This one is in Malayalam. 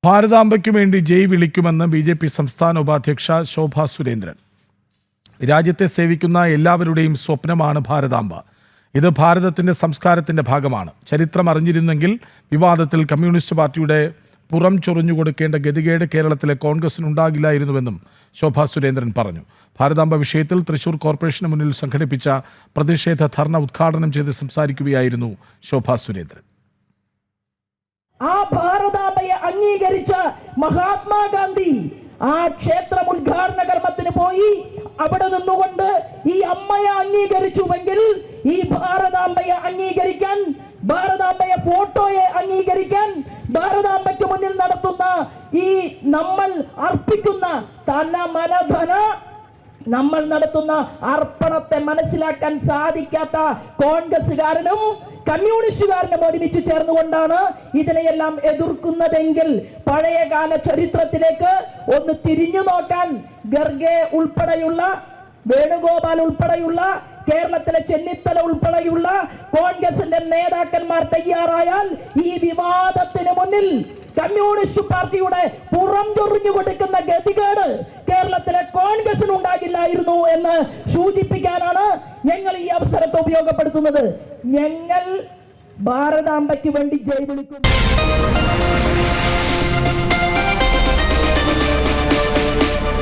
ഭാരതാംബയ്ക്കു വേണ്ടി ജയ് വിളിക്കുമെന്ന് BJP സംസ്ഥാന ഉപാധ്യക്ഷ ശോഭാ സുരേന്ദ്രൻ. രാജ്യത്തെ സേവിക്കുന്ന എല്ലാവരുടെയും സ്വപ്നമാണ് ഭാരതാംബ. ഇത് ഭാരതത്തിന്റെ സംസ്കാരത്തിന്റെ ഭാഗമാണ്. ചരിത്രം അറിഞ്ഞിരുന്നെങ്കിൽ വിവാദത്തിൽ കമ്മ്യൂണിസ്റ്റ് പാർട്ടിയുടെ പുറം ചൊറിഞ്ഞു കൊടുക്കേണ്ട ഗതികേട് കേരളത്തിലെ കോൺഗ്രസിനുണ്ടാകില്ലായിരുന്നുവെന്നും ശോഭാ സുരേന്ദ്രൻ പറഞ്ഞു. ഭാരതാംബ വിഷയത്തിൽ തൃശൂർ കോർപ്പറേഷന് മുന്നിൽ സംഘടിപ്പിച്ച പ്രതിഷേധ ധർണ ഉദ്ഘാടനം ചെയ്ത് സംസാരിക്കുകയായിരുന്നു ശോഭാ സുരേന്ദ്രൻ. ആ ഭാരതാംബയെ അംഗീകരിച്ച മഹാത്മാഗാന്ധി ആ ക്ഷേത്രം ഉദ്ഘാടന കർമ്മത്തിന് പോയി. അവിടെ നിന്നുകൊണ്ട് ഈ അമ്മയെ അംഗീകരിച്ചുവെങ്കിൽ ഈ ഭാരതാംബയെ അംഗീകരിക്കാൻ, ഭാരതാംബയെ ഫോട്ടോയെ അംഗീകരിക്കാൻ, ഭാരതാംബയ്ക്ക് മുന്നിൽ നടത്തുന്ന ഈ നമ്മൾ അർപ്പിക്കുന്ന തന മനധന നമ്മൾ നടത്തുന്ന അർപ്പണത്തെ മനസ്സിലാക്കാൻ സാധിക്കാത്ത കോൺഗ്രസുകാരനും കമ്മ്യൂണിസ്റ്റുകാരനും ഒരുമിച്ച് ചേർന്നുകൊണ്ടാണ് ഇതിനെയെല്ലാം എതിർക്കുന്നതെങ്കിൽ പഴയകാല ചരിത്രത്തിലേക്ക് ഒന്ന് തിരിഞ്ഞു നോക്കാൻ ഖർഗെ ഉൾപ്പെടെയുള്ള, വേണുഗോപാൽ ഉൾപ്പെടെയുള്ള, കേരളത്തിലെ ചെന്നിത്തല ഉൾപ്പെടെയുള്ള കോൺഗ്രസിന്റെ നേതാക്കന്മാർ തയ്യാറായാൽ ഈ വിവാദത്തിന് മുന്നിൽ കമ്മ്യൂണിസ്റ്റ് പാർട്ടിയുടെ പുറം ചൊറിഞ്ഞു കൊടുക്കുന്ന ഗതികേട് കേരളത്തിലെ കോൺഗ്രസിനുണ്ടാകില്ലായിരുന്നു എന്ന് സൂചിപ്പിക്കാനാണ് ഞങ്ങൾ ഈ അവസരത്തെ ഉപയോഗപ്പെടുത്തുന്നത്. ഞങ്ങൾ ഭാരതാംബയ്ക്ക് വേണ്ടി ജയ് വിളിക്കുന്നു.